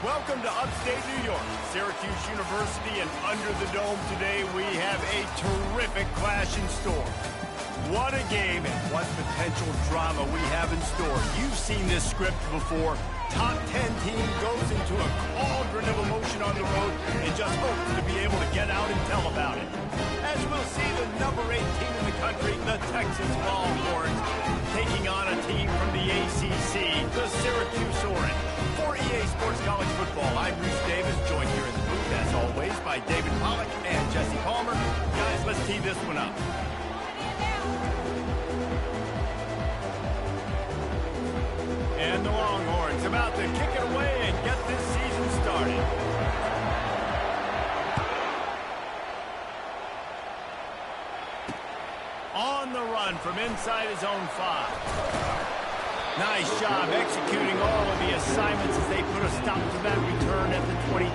Welcome to upstate New York, Syracuse University, and under the dome today we have a terrific clash in store. What a game and what potential drama we have in store. You've seen this script before. Top 10 team goes into a cauldron of emotion on the road and just hopes to be able to get out and tell about it. As we'll see, the number 8 team in the country, the Texas Longhorns, taking on a team from the ACC, the Syracuse Orange. For EA Sports College Football, I'm Reese Davis, joined here in the booth, as always, by David Pollack and Jesse Palmer. Guys, let's tee this one up. And the Longhorns about to kick it away and get this season started. On the run from inside his own 5. Nice job executing all of the assignments as they put a stop to that return at the 22.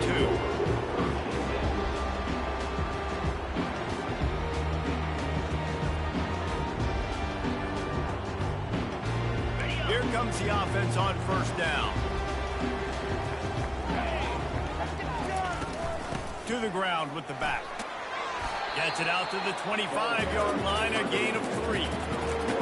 Here comes the offense on first down. To the ground with the back. Gets it out to the 25-yard line, a gain of 3.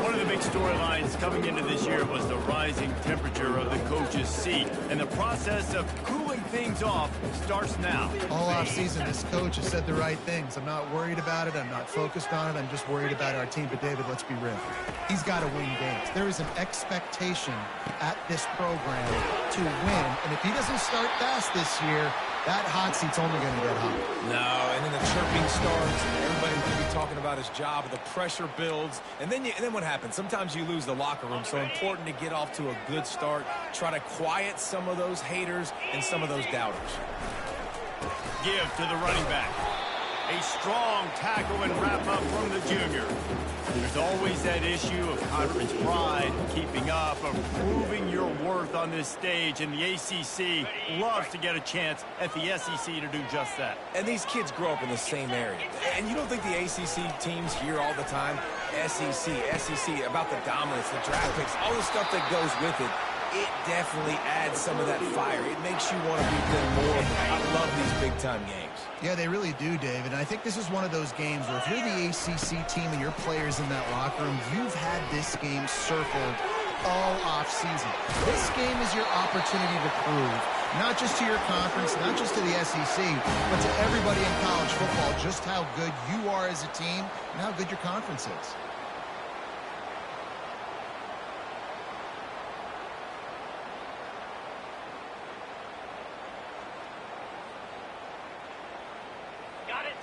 One of the big storylines coming into this year was the rising temperature of the coach's seat, and the process of cooling things off starts now. All offseason, this coach has said the right things. I'm not worried about it. I'm not focused on it. I'm just worried about our team. But, David, let's be real. He's got to win games. There is an expectation at this program to win, and if he doesn't start fast this year, that hot seat's only going to get hot. No, and then the chirping starts. Everybody's going to be talking about his job. The pressure builds. And then what happens? Sometimes you lose the locker room. So important to get off to a good start. Try to quiet some of those haters and some of those doubters. Give to the running back. A strong tackle and wrap-up from the junior. There's always that issue of conference pride, keeping up, of proving your worth on this stage, and the ACC loves to get a chance at the SEC to do just that. And these kids grow up in the same area. And you don't think the ACC teams hear all the time, SEC, about the dominance, the draft picks, all the stuff that goes with it. It definitely adds some of that fire. It makes you want to be good more. I love these big-time games. Yeah, they really do, David. And I think this is one of those games where if you're the ACC team and your players in that locker room, you've had this game circled all offseason. This game is your opportunity to prove, not just to your conference, not just to the SEC, but to everybody in college football, just how good you are as a team and how good your conference is.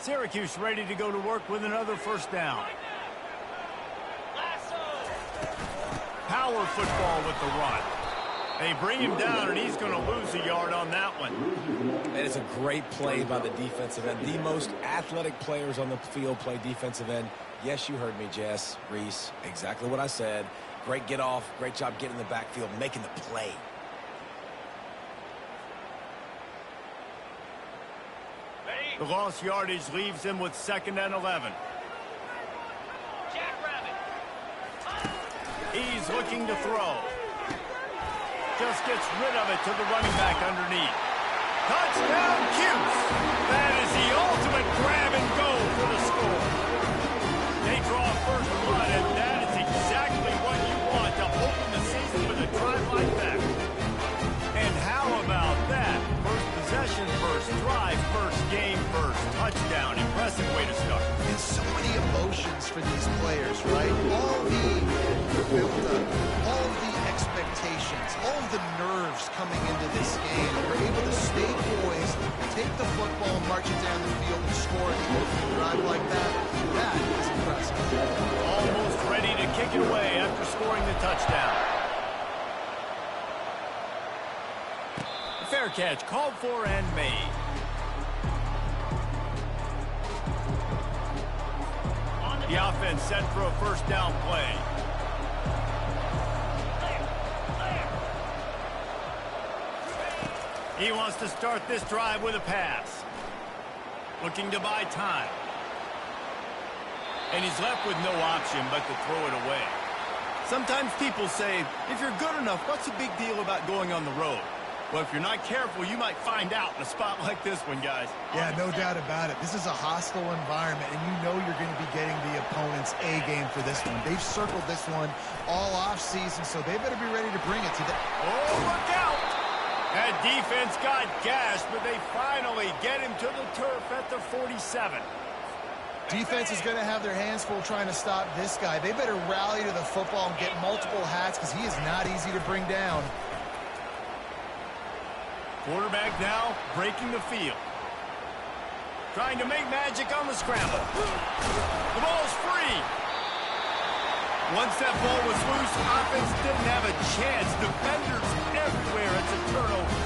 Syracuse ready to go to work with another first down. Power football with the run. They bring him down, and he's going to lose a yard on that one. And it's a great play by the defensive end. The most athletic players on the field play defensive end. Yes, you heard me, Jess, Reese. Exactly what I said. Great get off. Great job getting in the backfield, making the play. The lost yardage leaves him with 2nd and 11. He's looking to throw. Just gets rid of it to the running back underneath. Touchdown, Cuse! That is the ultimate grab and go for the score. They draw first blood, and that is exactly what you want to open the season with a drive like that. And how about that? First possession, first drive, first game, first touchdown. Impressive way to start. And so many emotions for these players, right? All the build-up, all of the expectations, all of the nerves coming into this game. We're able to stay poised, take the football, march it down the field, and score an opening drive like that. That is impressive. Almost ready to kick it away after scoring the touchdown. Fair catch called for and made. The offense set for a first down play. He wants to start this drive with a pass. Looking to buy time. And he's left with no option but to throw it away. Sometimes people say, if you're good enough, what's the big deal about going on the road? Well, if you're not careful, you might find out in a spot like this one, guys. Yeah, no doubt about it. This is a hostile environment, and you know you're going to be getting the opponent's A game for this one. They've circled this one all offseason, so they better be ready to bring it to the... Oh, look out! That defense got gashed, but they finally get him to the turf at the 47. Defense is going to have their hands full trying to stop this guy. They better rally to the football and get multiple hats because he is not easy to bring down. Quarterback now breaking the field. Trying to make magic on the scramble. The ball's free. Once that ball was loose, offense didn't have a chance. Defenders everywhere. It's a turnover.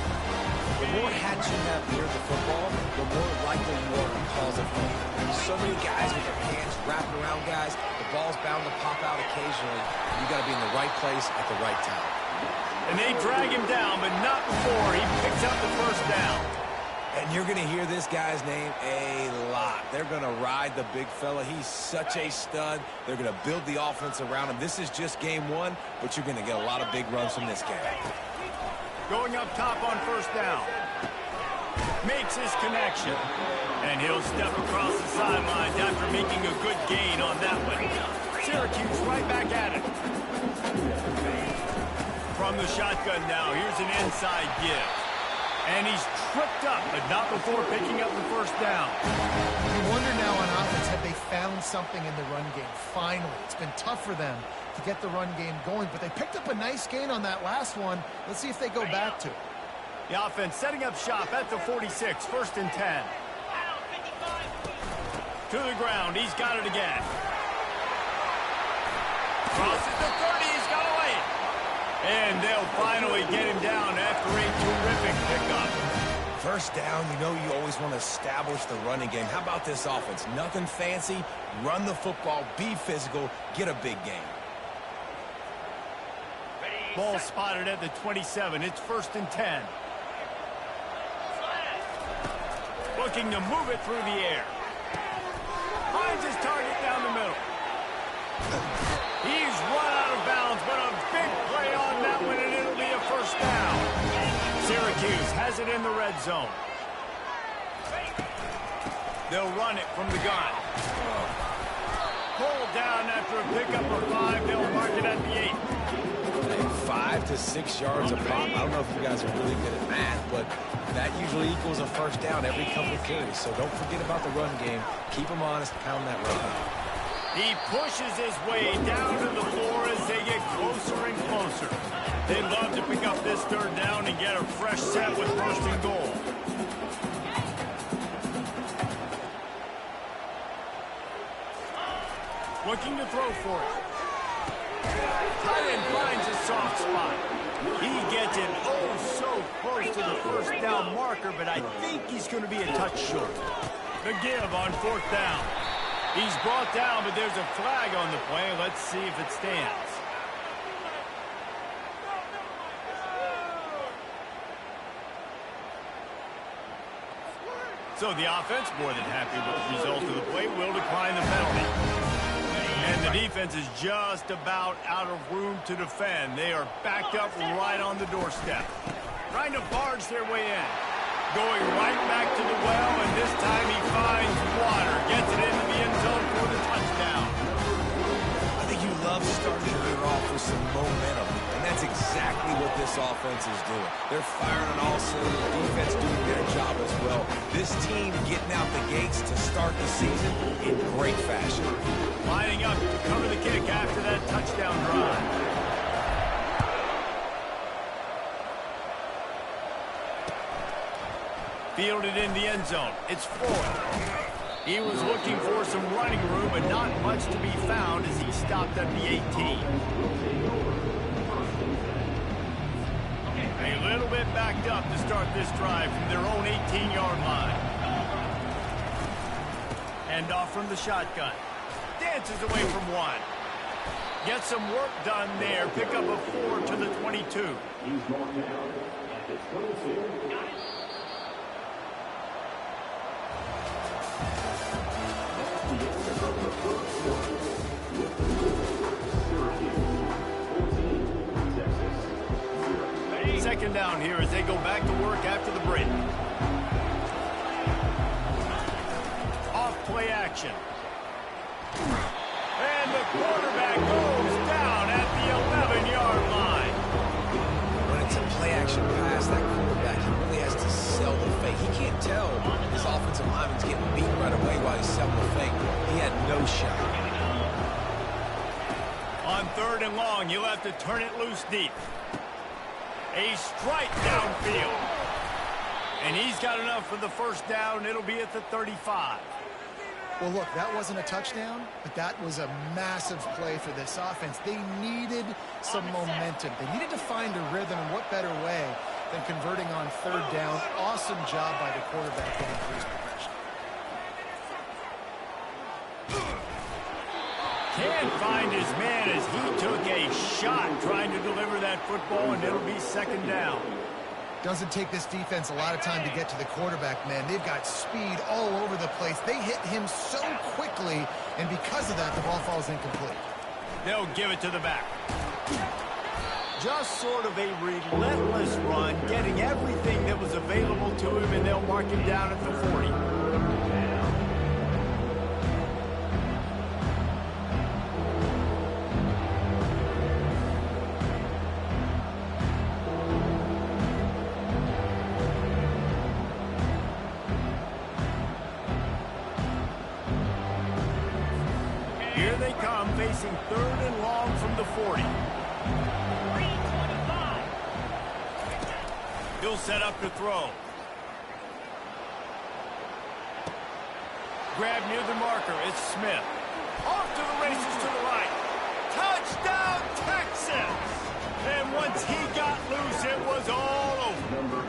The more hats you have near the football, the more likely you are to cause a fumble. So many guys with their hands wrapping around guys. The ball's bound to pop out occasionally. You got to be in the right place at the right time. And they drag him down, but not before he picks up the first down. And you're going to hear this guy's name a lot. They're going to ride the big fella. He's such a stud. They're going to build the offense around him. This is just game one, but you're going to get a lot of big runs from this guy. Going up top on first down. Makes his connection. And he'll step across the sidelines after making a good gain on that one. Syracuse right back at it. From the shotgun now, here's an inside give. And he's tripped up, but not before picking up the first down. You wonder now on offense, have they found something in the run game? Finally, it's been tough for them to get the run game going, but they picked up a nice gain on that last one. Let's see if they go back to it. The offense setting up shop at the 46, first and 10. To the ground, he's got it again. Crosses the 30, he's got away. And they'll finally get him down after a terrific pickup. First down, you know you always want to establish the running game. How about this offense? Nothing fancy. Run the football, be physical, get a big gain. Ball spotted at the 27. It's first and 10. Looking to move it through the air. Finds his target down the middle. He's run out of bounds, but a big play on that one, and it'll be a first down. Syracuse has it in the red zone. They'll run it from the gun. Pulled down after a pickup of 5. They'll mark it at the 8. 5 to 6 yards a pop. I don't know if you guys are really good at math, but that usually equals a first down every couple of carries. So don't forget about the run game. Keep them honest, pound that run. He pushes his way down to the floor as they get closer and closer. They'd love to pick up this third down and get a fresh set with first and goal. Looking to throw for it. Tight end finds a soft spot. He gets it oh so close to the first down marker, but I think he's going to be a touch short. The give on fourth down. He's brought down, but there's a flag on the play. Let's see if it stands. So the offense, more than happy with the result of the play, will decline the penalty. And the defense is just about out of room to defend. They are backed up right on the doorstep. Trying to barge their way in. Going right back to the well, and this time he finds water. Gets it into the end zone for the touchdown. I think you love starting your year off with some momentum, and that's exactly what this offense is doing. They're firing on all cylinders, defense doing their job as well. This team getting out the gates to start the season in great fashion. Lining up to cover the kick after that touchdown drive. Fielded in the end zone. It's Floyd. He was looking for some running room, but not much to be found as he stopped at the 18. A little bit backed up to start this drive from their own 18-yard line. Hand off from the shotgun. Dances away from one. Gets some work done there. Pick up a 4 to the 22. He's going down at the 22. second down here as they go back to work after the break. Off play action. And the quarterback goes down at the 11-yard line. When it's a play action pass, that quarterback, he really has to sell the fake. He can't tell his offensive lineman's getting beaten right away while he's selling the fake. He had no shot. On 3rd and long, you'll have to turn it loose deep. A strike downfield. And he's got enough for the first down. It'll be at the 35. Well, look, that wasn't a touchdown, but that was a massive play for this offense. They needed some momentum. They needed to find a rhythm, and what better way than converting on 3rd down. Awesome job by the quarterback to increase progression. Can't find his man as he took a shot trying to deliver that football, and it'll be 2nd down. Doesn't take this defense a lot of time to get to the quarterback, man. They've got speed all over the place. They hit him so quickly, and because of that, the ball falls incomplete. They'll give it to the back. Just sort of a relentless run, getting everything that was available to him, and they'll mark him down at the 40. Here they come, facing 3rd and long from the 40. He'll set up to throw. Grab near the marker. It's Smith. Off to the races to the right. Touchdown, Texas! And once he got loose, it was all over.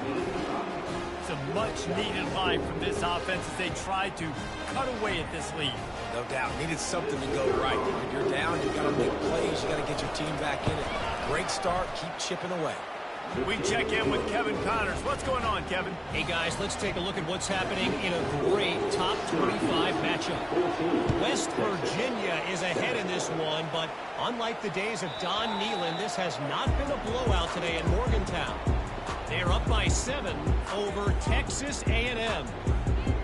Some much-needed life from this offense as they tried to cut away at this lead. No doubt. Needed something to go right. When you're down, you've got to make plays. You've got to get your team back in it. Great start. Keep chipping away. We check in with Kevin Connors. What's going on, Kevin? Hey, guys, let's take a look at what's happening in a great top 25 matchup. West Virginia is ahead in this one, but unlike the days of Don Nehlen, this has not been a blowout today in Morgantown. They're up by 7 over Texas A&M.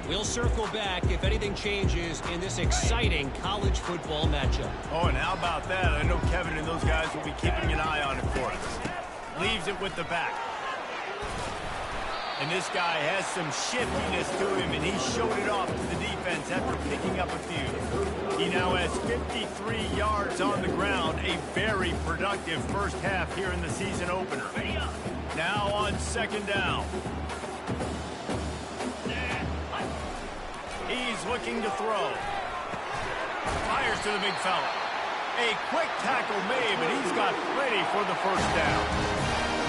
We'll circle back if anything changes in this exciting college football matchup. Oh, and how about that? I know Kevin and those guys will be keeping an eye on it for us. Leaves it with the back. And this guy has some shiftiness to him, and he showed it off to the defense after picking up a few. He now has 53 yards on the ground, a very productive first half here in the season opener. Now on 2nd down. He's looking to throw. Fires to the big fella. A quick tackle made, but he's got plenty for the first down.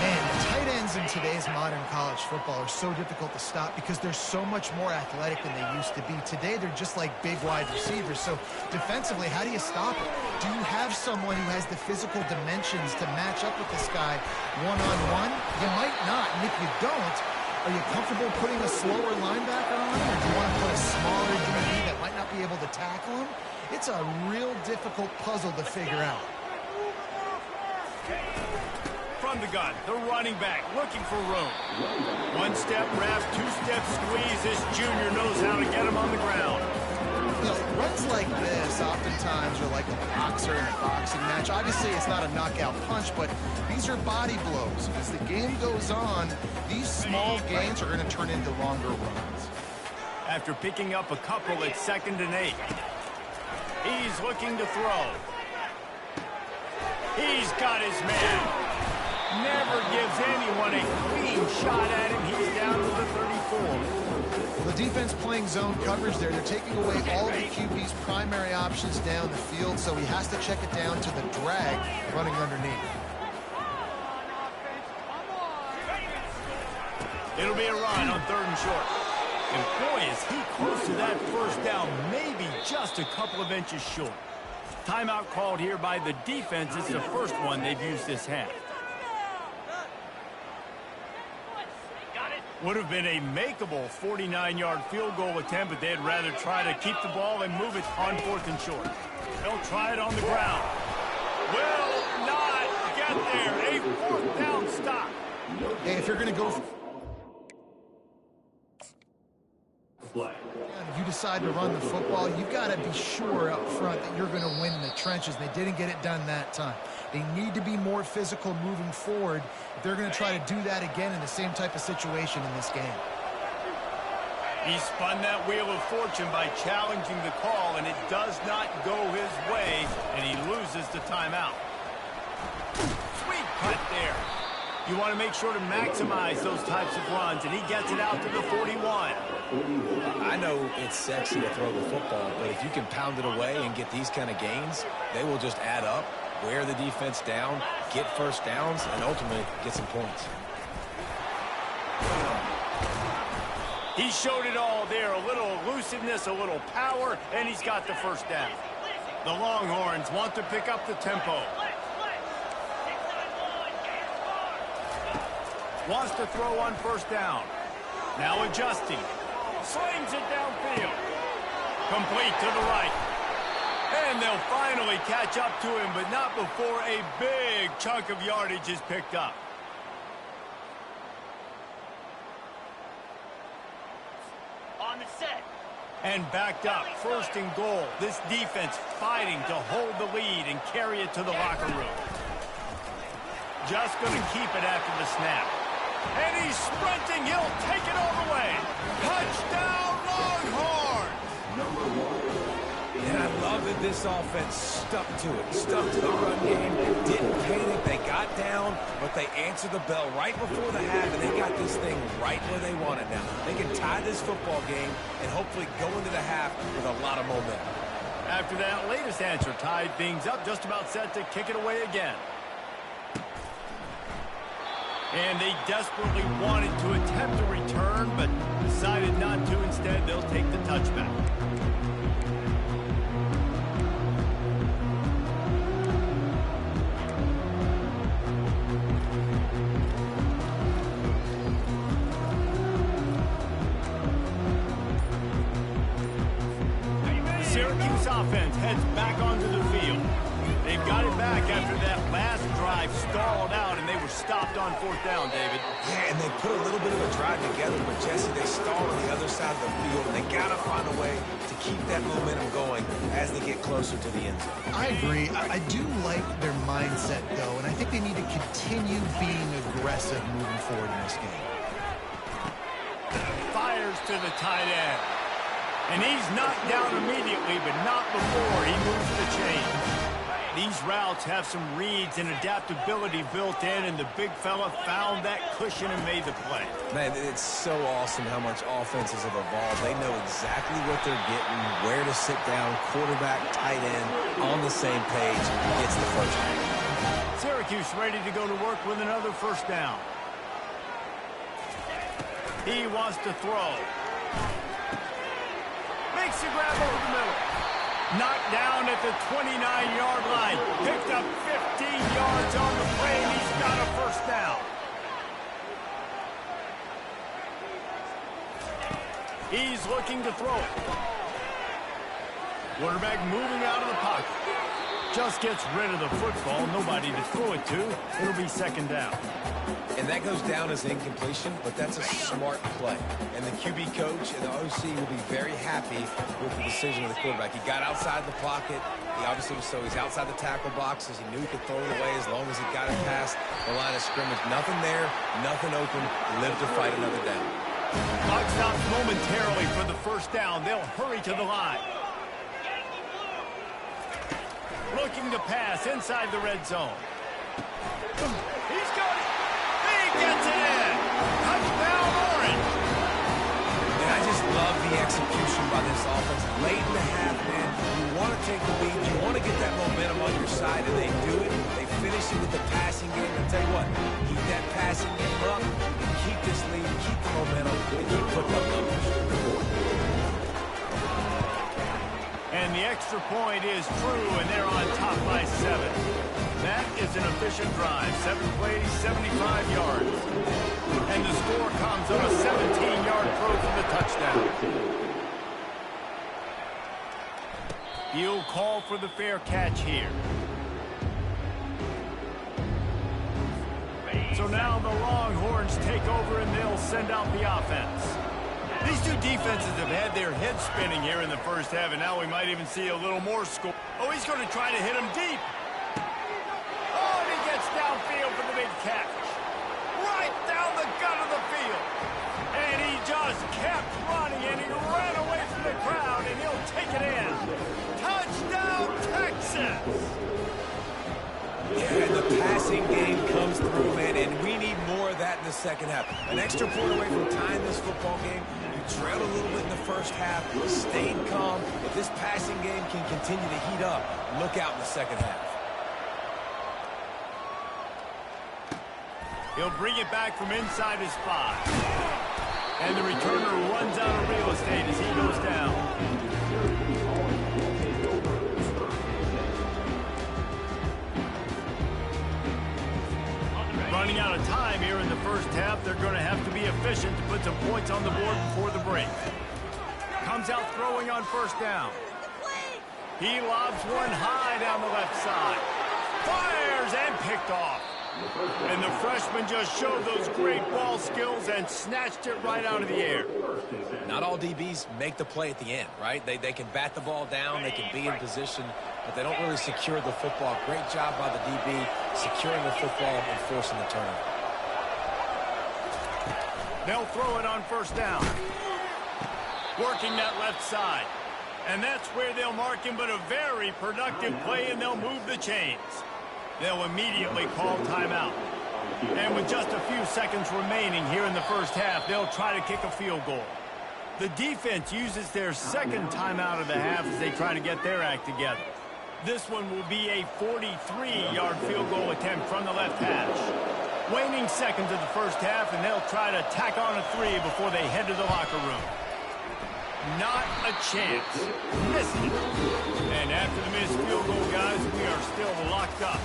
Man, the tight ends in today's modern college football are so difficult to stop because they're so much more athletic than they used to be. Today, they're just like big wide receivers. So defensively, how do you stop it? Do you have someone who has the physical dimensions to match up with this guy one-on-one? You might not, and if you don't, are you comfortable putting a slower linebacker on him, or do you want to put a smaller DB that might not be able to tackle him? It's a real difficult puzzle to figure out. From the gun, the running back looking for room. One-step wrap, two-step squeeze. This junior knows how to get him on the ground. You know, runs like this oftentimes are like a boxer in a boxing match. Obviously, it's not a knockout punch, but these are body blows. As the game goes on, these small gains are going to turn into longer runs. After picking up a couple at 2nd and 8. He's looking to throw. He's got his man. Never gives anyone a clean shot at him. He's down to the 34. Well, the defense playing zone coverage there. They're taking away all the QB's primary options down the field, so he has to check it down to the drag running underneath. It'll be a run on 3rd and short. And boy, is he close to that first down, maybe just a couple of inches short. Timeout called here by the defense. It's the first one they've used this half. Would have been a makeable 49-yard field goal attempt, but they'd rather try to keep the ball and move it on 4th and short. They'll try it on the ground. Will not get there. A 4th down stop. Hey, if you're going to go... Flag. If you decide to run the football, you've got to be sure up front that you're going to win in the trenches. They didn't get it done that time. They need to be more physical moving forward if they're going to try to do that again in the same type of situation in this game. He spun that wheel of fortune by challenging the call, and it does not go his way, and he loses the timeout. Sweet cut there. You want to make sure to maximize those types of runs, and he gets it out to the 41. I know it's sexy to throw the football, but if you can pound it away and get these kind of gains, they will just add up, wear the defense down, get first downs, and ultimately get some points. He showed it all there, a little elusiveness, a little power, and he's got the first down. The Longhorns want to pick up the tempo. Wants to throw on first down. Now adjusting. Slings it downfield. Complete to the right. And they'll finally catch up to him, but not before a big chunk of yardage is picked up. On the set. And backed up, first and goal. This defense fighting to hold the lead and carry it to the locker room. Just going to keep it after the snap. And he's sprinting. He'll take it all the way. Touchdown, Longhorns! And I love that this offense stuck to it, stuck to the run game, didn't panic. They got down, but they answered the bell right before the half, and they got this thing right where they want it now. They can tie this football game and hopefully go into the half with a lot of momentum. After that latest answer, tied things up, just about set to kick it away again. And they desperately wanted to attempt a return, but decided not to. Instead, they'll take the touchback. The Syracuse offense heads back onto the field. They've got it back after that last drive stalled out, and they were stopped on fourth down, David. Yeah, and they put a little bit of a drive together, but Jesse, they stalled on the other side of the field, and they got to find a way to keep that momentum going as they get closer to the end zone. I agree. I do like their mindset, though, and I think they need to continue being aggressive moving forward in this game. Fires to the tight end. And he's knocked down immediately, but not before he moves the chains. These routes have some reads and adaptability built in, and the big fella found that cushion and made the play. Man, it's so awesome how much offenses have evolved. They know exactly what they're getting, where to sit down, quarterback, tight end, on the same page, gets the first down. Syracuse ready to go to work with another first down. He wants to throw. Makes the grab over the middle. Knocked down at the 29-yard line. Picked up 15 yards on the play, and he's got a first down. He's looking to throw it. Quarterback moving out of the pocket. Just gets rid of the football. Nobody to throw it to. It'll be second down. And that goes down as incompletion, but that's a smart play. And the QB coach and the OC will be very happy with the decision of the quarterback. He got outside the pocket. He obviously was so he's outside the tackle boxes. He knew he could throw it away as long as he got it past the line of scrimmage. Nothing there, nothing open. Live to fight another down. Clock stops momentarily for the first down. They'll hurry to the line. Looking to pass inside the red zone. He's got it. He gets it in. Touchdown, Orange. And I just love the execution by this offense. Late in the half, man, you want to take the lead. You want to get that momentum on your side, and they do it. They finish it with the passing game. And tell you what, keep that passing game up. You can keep this lead, keep the momentum, and keep putting up numbers. And the extra point is true, and they're on top by 7. That is an efficient drive. 7 plays, 75 yards. And the score comes on a 17-yard throw for the touchdown. He'll call for the fair catch here. So now the Longhorns take over and they'll send out the offense. These two defenses have had their heads spinning here in the first half, and now we might even see a little more score. Oh, he's going to try to hit him deep. Oh, and he gets downfield for the big catch. Right down the gut of the field. And he just kept running, and he ran away from the crowd, and he'll take it in. Touchdown, Texas! Yeah, and the passing game comes through, man, and we need more of that in the second half. An extra point away from tying this football game. You trailed a little bit in the first half, stayed calm. If this passing game can continue to heat up, look out in the second half. He'll bring it back from inside his 5. And the returner runs out of real estate as he goes down. Running out of time here in the first half. They're going to have to be efficient to put some points on the board before the break. Comes out throwing on first down. He lobs one high down the left side. Fires and picked off. And the freshman just showed those great ball skills and snatched it right out of the air. Not all DBs make the play at the end, right? They can bat the ball down, they can be in position, but they don't really secure the football. Great job by the DB securing the football and forcing the turnover. They'll throw it on first down. Working that left side. And that's where they'll mark him, but a very productive play, and they'll move the chains. They'll immediately call timeout. And with just a few seconds remaining here in the first half, they'll try to kick a field goal. The defense uses their second timeout of the half as they try to get their act together. This one will be a 43-yard field goal attempt from the left hash. Waning seconds of the first half, and they'll try to tack on a 3 before they head to the locker room. Not a chance. Missed it. And after the missed field goal, guys, we are still locked up.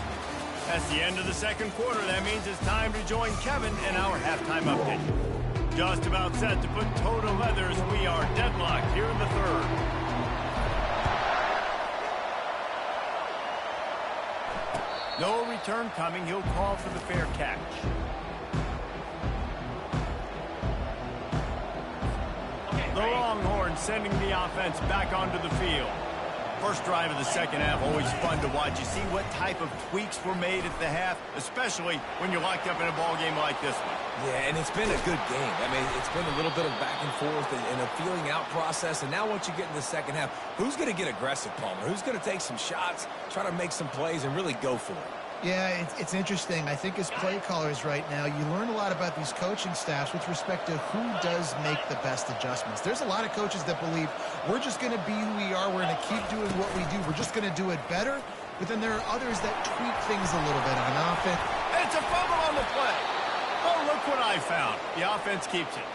That's the end of the second quarter. That means it's time to join Kevin in our halftime update. Just about set to put toe to leather as we are deadlocked here in the third. No return coming. He'll call for the fair catch. The Longhorns sending the offense back onto the field. First drive of the second half, always fun to watch. You see what type of tweaks were made at the half, especially when you're locked up in a ball game like this one. Yeah, and it's been a good game. I mean, it's been a little bit of back and forth and a feeling out process. And now once you get in the second half, who's going to get aggressive, Palmer? Who's going to take some shots, try to make some plays, and really go for it? Yeah, it's interesting. I think as play callers right now, you learn a lot about these coaching staffs with respect to who does make the best adjustments. There's a lot of coaches that believe we're just going to be who we are. We're going to keep doing what we do. We're just going to do it better. But then there are others that tweak things a little bit on offense. It's a fumble on the play. Oh, look what I found. The offense keeps it.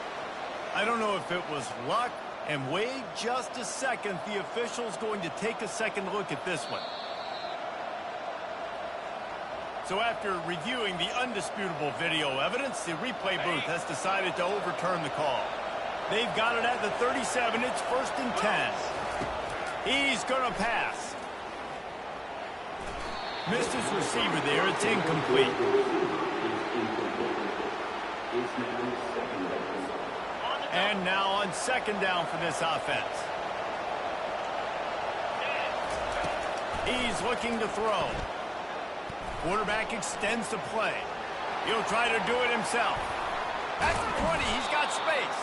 I don't know if it was luck, and wait just a second. The official's going to take a second look at this one. So after reviewing the undisputable video evidence, the replay booth has decided to overturn the call. They've got it at the 37. It's 1st and 10. He's going to pass. Missed his receiver there. It's incomplete. And now on second down for this offense. He's looking to throw. Quarterback extends the play. He'll try to do it himself. At the 20, he's got space.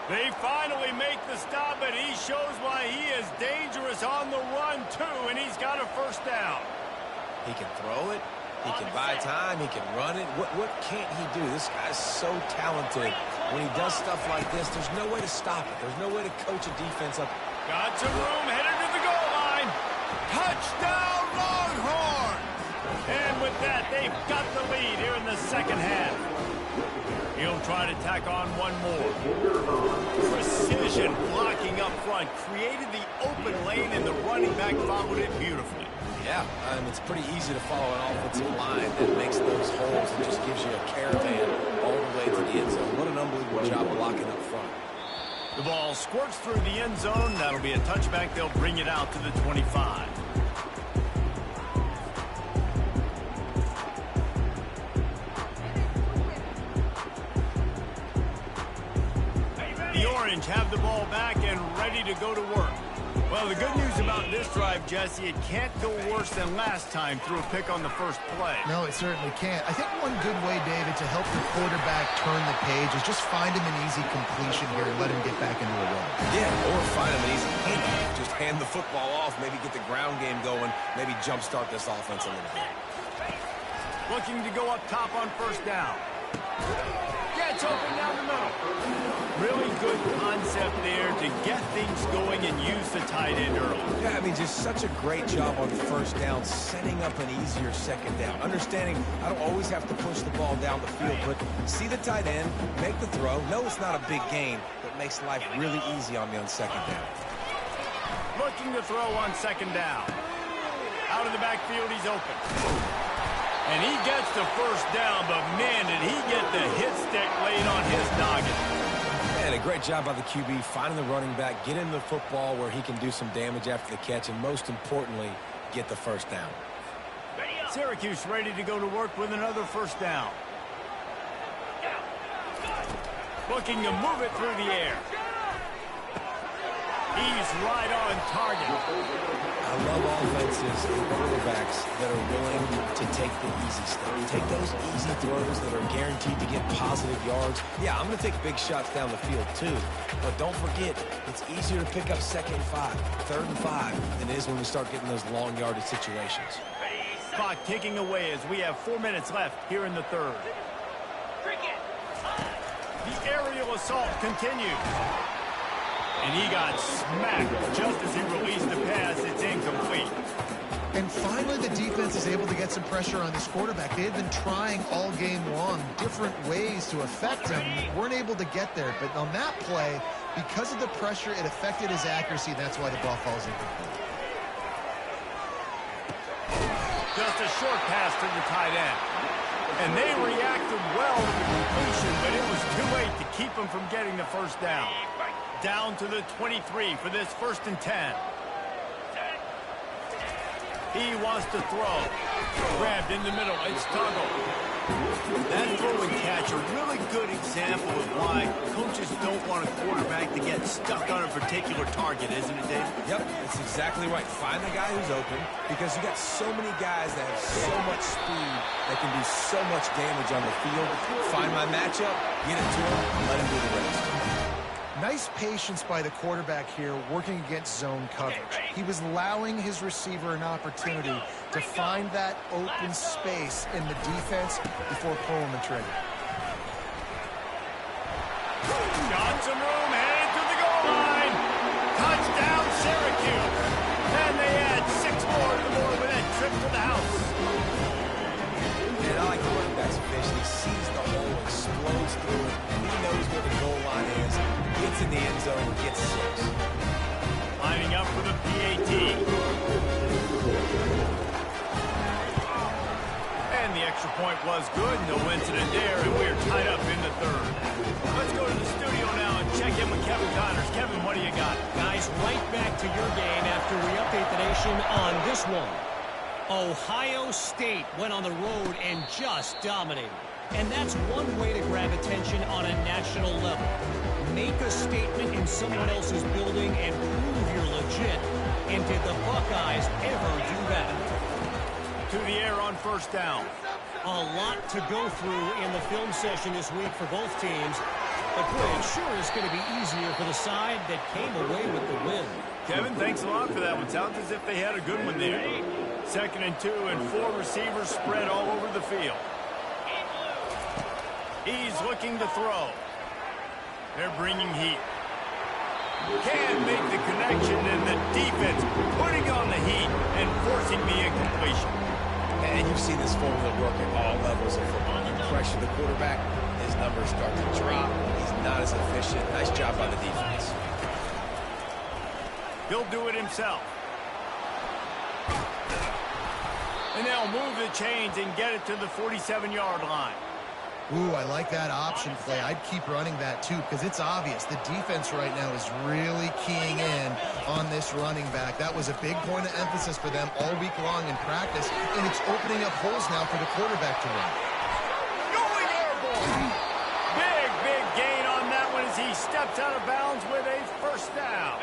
They finally make the stop, but he shows why he is dangerous on the run, too, and he's got a first down. He can throw it. He can buy time. He can run it. What can't he do? This guy's so talented. When he does stuff like this, there's no way to stop it. There's no way to coach a defense up. Got some room, headed to the goal line. Touchdown, Longhorns! And with that, they've got the lead here in the second half. He'll try to tack on one more. Precision blocking up front created the open lane, and the running back followed it beautifully. Yeah, it's pretty easy to follow an offensive line that makes those holes and just gives you a caravan all the way to the end zone. What an unbelievable job blocking up front. The ball squirts through the end zone. That'll be a touchback. They'll bring it out to the 25. The Orange have the ball back and ready to go to work. Well, the good news about this drive, Jesse, it can't go worse than last time through a pick on the first play. No, it certainly can't. I think one good way, David, to help your quarterback turn the page is just find him an easy completion here and let him get back into a run. Yeah, or find him an easy handoff. Just hand the football off, maybe get the ground game going, maybe jumpstart this offense a little bit. Looking to go up top on first down. Gets open down the middle. Really good concept there to get things going and use the tight end early. Yeah, I mean, just such a great job on first down, setting up an easier second down. Understanding I don't always have to push the ball down the field, but see the tight end, make the throw. No, it's not a big gain, but makes life really easy on me on second down. Looking to throw on second down. Out of the backfield, he's open. And he gets the first down, but man, did he get the hit stick laid on his noggin. And a great job by the QB, finding the running back, get him the football where he can do some damage after the catch, and most importantly, get the first down. Syracuse ready to go to work with another first down. Looking to move it through the air. He's right on target. I love offenses and quarterbacks that are willing to take the easy stuff. Take those easy throws that are guaranteed to get positive yards. Yeah, I'm going to take big shots down the field too. But don't forget, it's easier to pick up second and 5, third and 5 than it is when we start getting those long yardage situations. Clock ticking away as we have 4 minutes left here in the third. The aerial assault continues. And he got smacked just as he released the pass. It's incomplete. And finally, the defense is able to get some pressure on this quarterback. They had been trying all game long different ways to affect him. Weren't able to get there. But on that play, because of the pressure, it affected his accuracy. That's why the ball falls incomplete. Just a short pass to the tight end. And they reacted well to the completion, but it was too late to keep him from getting the first down. Down to the 23 for this 1st and 10. He wants to throw. Grabbed in the middle. It's Tuggle. That throw and catch, a really good example of why coaches don't want a quarterback to get stuck on a particular target, isn't it, Dave? Yep, that's exactly right. Find the guy who's open, because you got so many guys that have so much speed that can do so much damage on the field. Find my matchup, get it to him, and let him do the rest. Nice patience by the quarterback here working against zone coverage. He was allowing his receiver an opportunity to find that open space in the defense before pulling the trigger. Got some room, headed to the goal line. Touchdown, Syracuse. And they add 6 more to the board with that trip to the house. And I like the running back's vision. He sees the hole, explodes through it. He knows where the goal line is. Gets in the end zone, gets 6. Lining up for the PAT. And the extra point was good. No incident there, and we're tied up in the third. Let's go to the studio now and check in with Kevin Connors. Kevin, what do you got? Guys, right back to your game after we update the nation on this one. Ohio State went on the road and just dominated. And that's one way to grab attention on a national level. Make a statement in someone else's building and prove you're legit. And did the Buckeyes ever do that? To the air on first down. A lot to go through in the film session this week for both teams. But boy, it sure is going to be easier for the side that came away with the win. Kevin, thanks a lot for that one. Sounds as if they had a good one there. 2nd and 2, and 4 receivers spread all over the field. He's looking to throw. They're bringing heat. Can't make the connection, and the defense putting on the heat and forcing the incompletion. And you've seen this formula work at all levels of football. You pressure the quarterback, his numbers start to drop. He's not as efficient. Nice job by the defense. He'll do it himself. And they'll move the chains and get it to the 47-yard line. Ooh, I like that option play. I'd keep running that too because it's obvious the defense right now is really keying in on this running back. That was a big point of emphasis for them all week long in practice, and it's opening up holes now for the quarterback to run. Going airborne. Big gain on that one as he he steps out of bounds with a first down.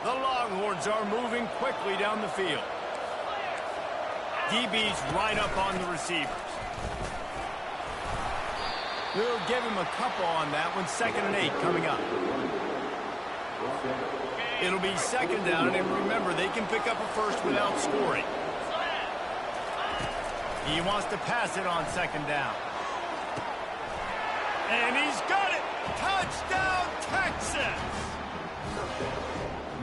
The Longhorns are moving quickly down the field. DB's right up on the receivers. We'll give him a couple on that one. 2nd and 8 coming up. It'll be 2nd down, and remember, they can pick up a first without scoring. He wants to pass it on 2nd down. And he's got it! Touchdown, Texas!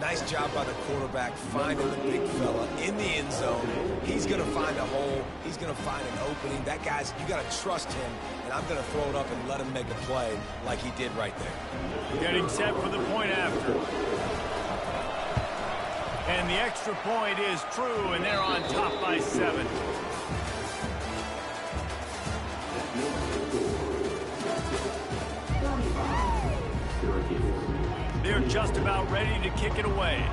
Nice job by the quarterback finding the big fella in the end zone. He's going to find a hole. He's going to find an opening. That guy's, you got to trust him, and I'm going to throw it up and let him make a play like he did right there. Getting set for the point after. And the extra point is true, and they're on top by 7. They're just about ready to kick it away.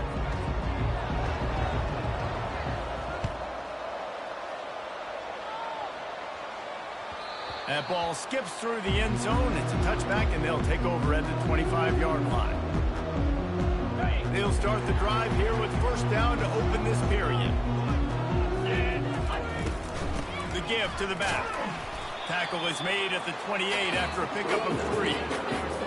That ball skips through the end zone. It's a touchback, and they'll take over at the 25-yard line. They'll start the drive here with first down to open this period. The give to the back. Tackle is made at the 28 after a pickup of 3.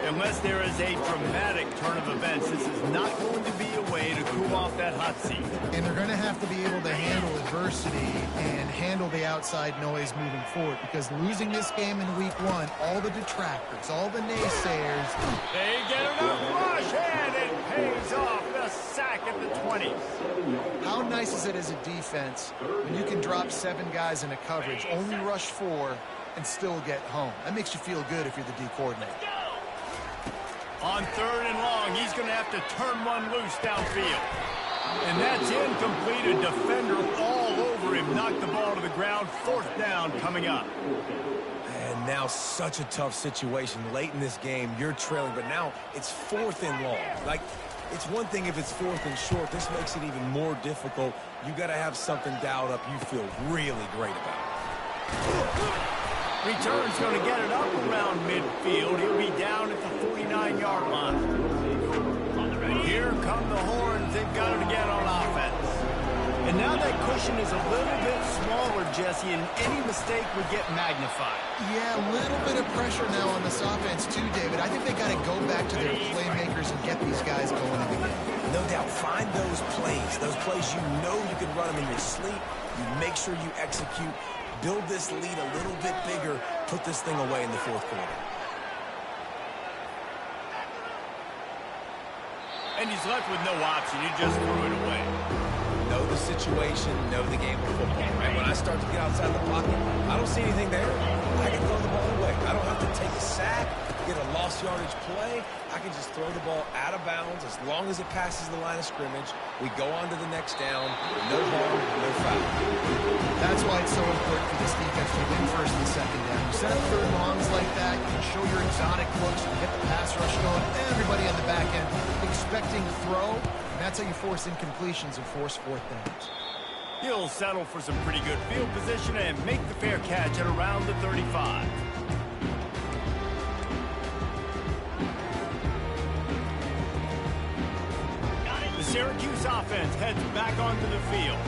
Unless there is a dramatic turn of events, this is not going to be a way to cool off that hot seat. And they're going to have to be able to handle adversity and handle the outside noise moving forward, because losing this game in week 1, all the detractors, all the naysayers. They get enough rush, and it pays off. The sack at the 20. How nice is it as a defense when you can drop 7 guys in a coverage, only rush 4, and still get home? That makes you feel good if you're the D coordinator. On 3rd and long, he's going to have to turn one loose downfield. And that's incomplete. A defender all over him. Knocked the ball to the ground. 4th down coming up. And now such a tough situation. Late in this game, you're trailing, but now it's 4th and long. Like, it's one thing if it's 4th and short. This makes it even more difficult. You got to have something dialed up you feel really great about. Return's going to get it up around midfield. He'll be down at the 49-yard line. Here come the Horns. They've got it again on offense. And now that cushion is a little bit smaller, Jesse, and any mistake would get magnified. Yeah, a little bit of pressure now on this offense too, David. I think they got to go back to their playmakers and get these guys going in the game. No doubt. Find those plays you know you can run them in your sleep. You make sure you execute. Build this lead a little bit bigger. Put this thing away in the 4th quarter. And he's left with no option. He just threw it away. Know the situation, know the game of football, right? When I start to get outside the pocket, I don't see anything there. I can throw the ball away. I don't have to take a sack, get a lost yardage play. I can just throw the ball out of bounds as long as it passes the line of scrimmage. We go on to the next down. No harm, no foul. That's why it's so important for this defense to win 1st and 2nd down. You set up 3rd and longs like that, you can show your exotic looks, you get the pass rush going, everybody on the back end expecting a throw, and that's how you force incompletions and force 4th downs. He'll settle for some pretty good field position and make the fair catch at around the 35. The Syracuse offense heads back onto the field.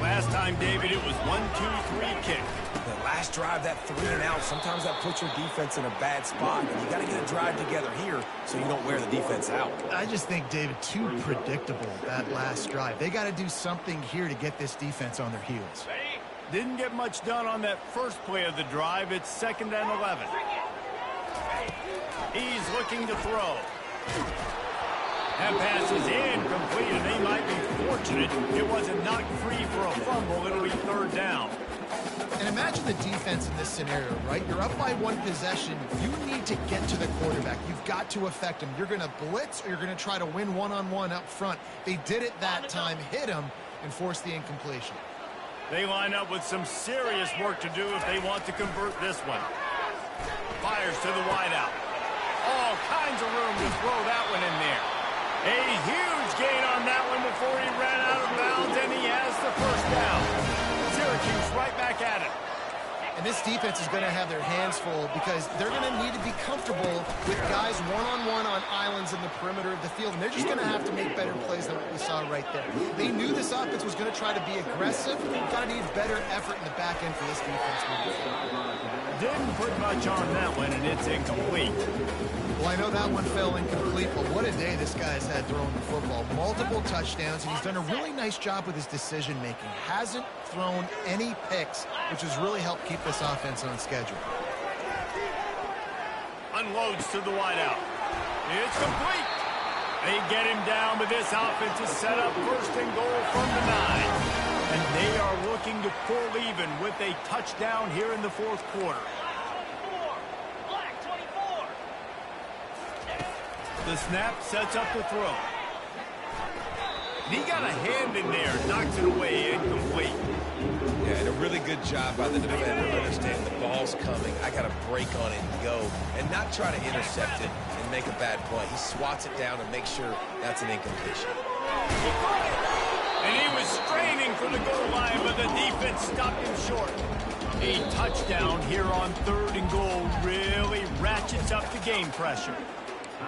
Last time, David, it was 1-2-3 kick. The last drive, that 3 and out, sometimes that puts your defense in a bad spot. And you got to get a drive together here so you don't wear the defense out. I just think, David, too predictable, that last drive. They got to do something here to get this defense on their heels. Didn't get much done on that first play of the drive. It's 2nd and 11. He's looking to throw. That pass is incomplete, and they might be fortunate it wasn't knocked free for a fumble. It'll be 3rd down. And imagine the defense in this scenario, right? You're up by 1 possession. You need to get to the quarterback. You've got to affect him. You're going to blitz, or you're going to try to win one-on-one up front. They did it that time, hit him, and forced the incompletion. They line up with some serious work to do if they want to convert this one. Fires to the wideout. All kinds of room to throw that one in there. A huge gain on that one before he ran out of bounds, and he has the 1st down. Syracuse right back at it. And this defense is going to have their hands full because they're going to need to be comfortable with guys one-on-one on islands in the perimeter of the field. And they're just going to have to make better plays than what we saw right there. They knew this offense was going to try to be aggressive. Got to need better effort in the back end for this defense. Didn't put much on that one, and it's incomplete. Well, I know that one fell incomplete, but what a day this guy's had throwing the football. Multiple touchdowns, and he's done a really nice job with his decision-making. Hasn't thrown any picks, which has really helped keep this offense on schedule. Unloads to the wideout. It's complete. They get him down, but this offense is set up first and goal from the 9. And they are looking to pull even with a touchdown here in the fourth quarter. Black 24. The snap sets up the throw. He got a hand in there, knocks it away, incomplete. Yeah, and a really good job by the defender to understand the ball's coming. I got to break on it and go, and not try to intercept it and make a bad play. He swats it down and makes sure that's an incompletion. And he was straining for the goal line, but the defense stopped him short. A touchdown here on 3rd and goal really ratchets up the game pressure.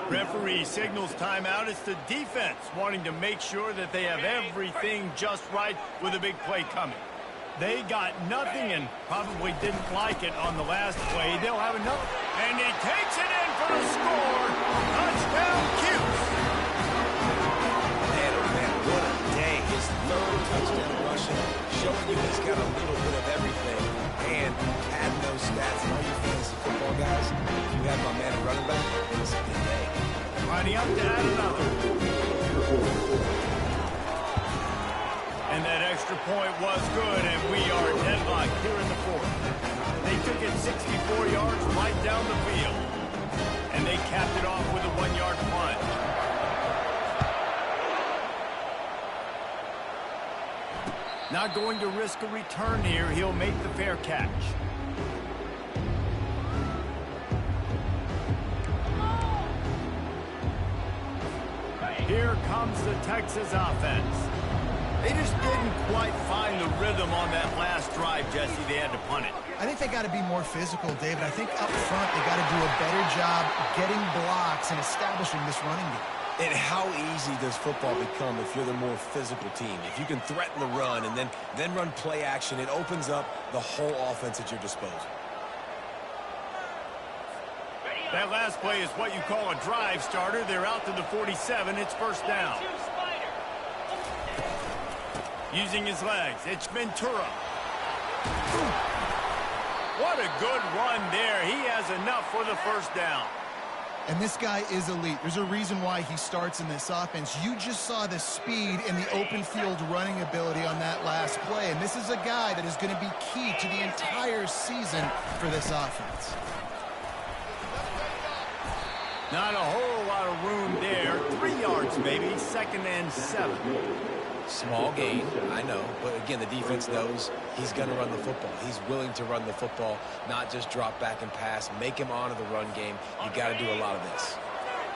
Referee signals timeout. It's the defense wanting to make sure that they have everything just right with a big play coming. They got nothing and probably didn't like it on the last play. They'll have another. And he takes it in for the score. Touchdown, Cuse. Man, oh man, what a day. His 3rd touchdown rushing, showing you he's got a little bit of everything. And had no stats. And all you fantasy football guys, you have my man at running back. It's a good day. Lining up to add another. And that extra point was good, and we are deadlocked here in the 4th. They took it 64 yards right down the field. And they capped it off with a 1-yard punt. Not going to risk a return here. He'll make the fair catch. Here comes the Texas offense. They just didn't quite find the rhythm on that last drive, Jesse. They had to punt it. I think they got to be more physical, David. I think up front they got to do a better job getting blocks and establishing this running game. And how easy does football become if you're the more physical team? If you can threaten the run and then run play action, it opens up the whole offense at your disposal. That last play is what you call a drive starter. They're out to the 47. It's first down. Using his legs, it's Ventura. What a good run there. He has enough for the first down. And this guy is elite. There's a reason why he starts in this offense. You just saw the speed and the open field running ability on that last play. And this is a guy that is going to be key to the entire season for this offense. Not a whole lot of room there. 3 yards, maybe. 2nd and 7. Small gain, I know. But again, the defense knows he's going to run the football. He's willing to run the football, not just drop back and pass. Make him honor the run game. You got to do a lot of this.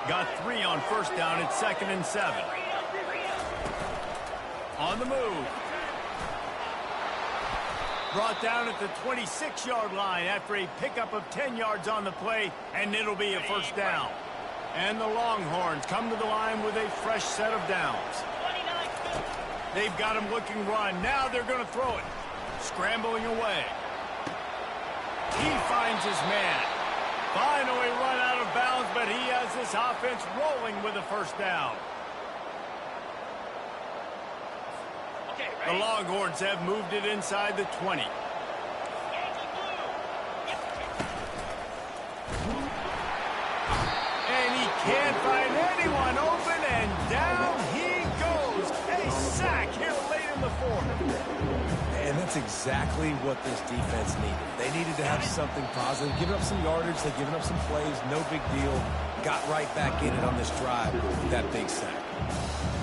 Got 3 on first down. It's 2nd and 7. On the move. Brought down at the 26-yard line after a pickup of 10 yards on the play, and it'll be a first down. And the Longhorns come to the line with a fresh set of downs. They've got him looking run. Now they're going to throw it. Scrambling away. He finds his man. Finally run out of bounds, but he has this offense rolling with a first down. The Longhorns have moved it inside the 20. And he can't find anyone open, and down he goes. A sack here late in the 4th. And that's exactly what this defense needed. They needed to have something positive. Giving up some yardage, they've given up some plays, no big deal. Got right back in it on this drive with that big sack.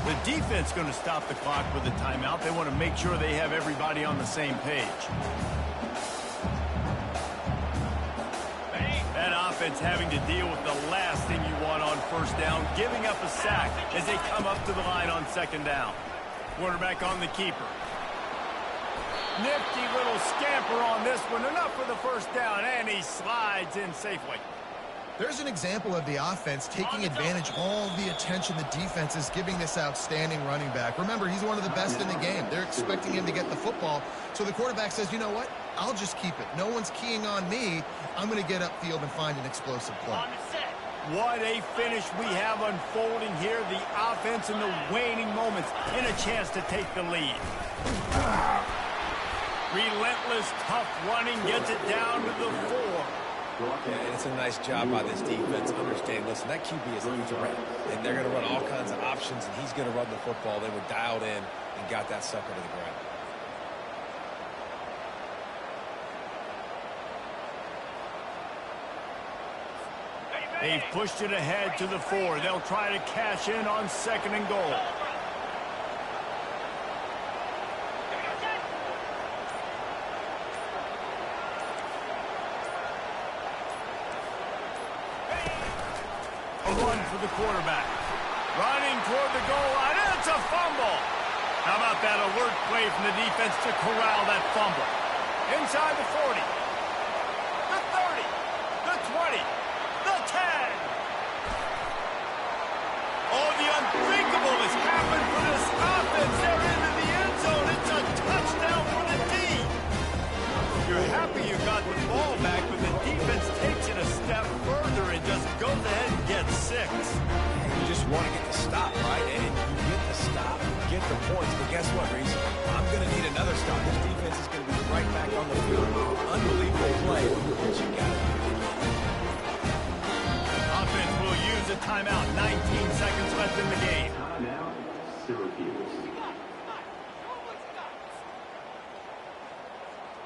The defense going to stop the clock with a timeout. They want to make sure they have everybody on the same page. That offense having to deal with the last thing you want on first down, giving up a sack as they come up to the line on 2nd down. Quarterback on the keeper. Nifty little scamper on this one. Enough for the first down, and he slides in safely. There's an example of the offense taking advantage of all the attention the defense is giving this outstanding running back. Remember, he's one of the best in the game. They're expecting him to get the football, so the quarterback says, you know what? I'll just keep it. No one's keying on me. I'm going to get upfield and find an explosive play. What a finish we have unfolding here. The offense in the waning moments and a chance to take the lead. Relentless, tough running gets it down to the 4. Yeah, and it's a nice job by this defense. Understand, listen, that QB is a threat, and they're going to run all kinds of options, and he's going to run the football. They were dialed in and got that sucker to the ground. They've pushed it ahead to the 4. They'll try to cash in on 2nd and goal. A run for the quarterback. Running toward the goal line. It's a fumble. How about that alert play from the defense to corral that fumble? Inside the 40. The 30. The 20. The 10. Oh, the unthinkable has happened for this offense. They're into the end zone. It's a touchdown for the D. You're happy you got the ball back, but the defense takes it a step further and just goes ahead and gets 6. You just want to get the stop, right? And you get the stop, you get the points. But guess what, Reese? I'm going to need another stop. This defense is going to be right back on the field. Unbelievable play, but you got it. Offense will use a timeout. 19 seconds left in the game. Timeout, Syracuse.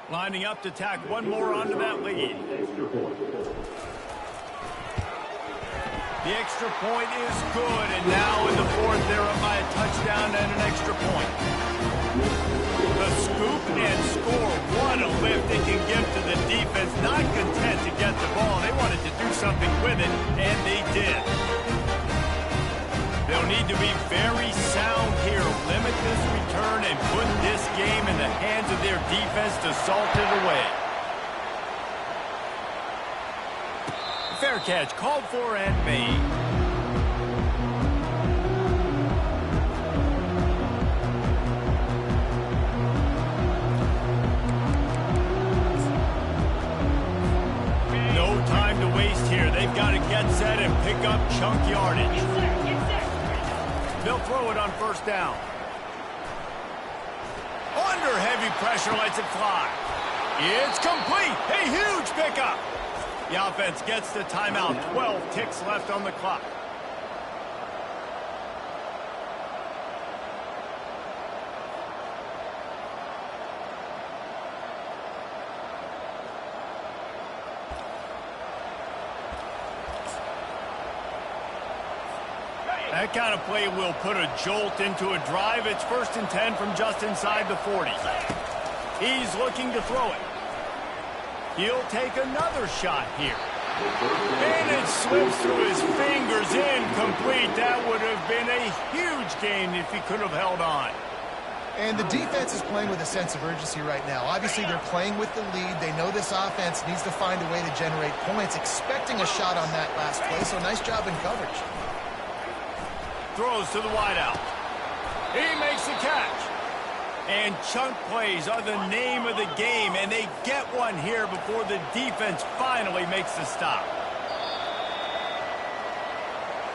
Lining up to tack one more onto that lead. Extra point. The extra point is good, and now in the 4th, they're up by a touchdown and an extra point. The scoop and score. What a lift they can give to the defense. Not content to get the ball. They wanted to do something with it, and they did. They'll need to be very sound here. Limit this return and put this game in the hands of their defense to salt it away. Fair catch called for and made. No time to waste here. They've got to get set and pick up chunk yardage. They'll throw it on 1st down. Under heavy pressure, lets it fly. It's complete. A huge pickup. The offense gets the timeout. 12 ticks left on the clock. That kind of play will put a jolt into a drive. It's 1st and 10 from just inside the 40. He's looking to throw it. He'll take another shot here. And it slips through his fingers, incomplete. That would have been a huge gain if he could have held on. And the defense is playing with a sense of urgency right now. Obviously, they're playing with the lead. They know this offense needs to find a way to generate points, expecting a shot on that last play, so nice job in coverage. Throws to the wideout. He makes the catch. And chunk plays are the name of the game, and they get one here before the defense finally makes the stop.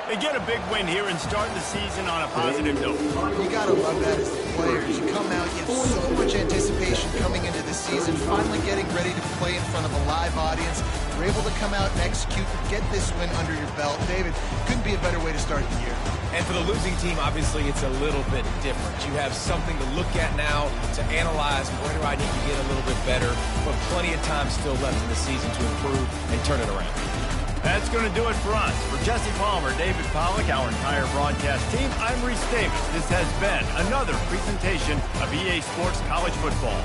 They get a big win here and start the season on a positive note. You got to love that as the players. You come out, you have so much anticipation coming into the season, finally getting ready to play in front of a live audience. You're able to come out and execute and get this win under your belt. David, couldn't be a better way to start the year. And for the losing team, obviously, it's a little bit different. You have something to look at now, to analyze where do I need to get a little bit better, but plenty of time still left in the season to improve and turn it around. That's going to do it for us. For Jesse Palmer, David Pollack, our entire broadcast team, I'm Reese Davis. This has been another presentation of EA Sports College Football.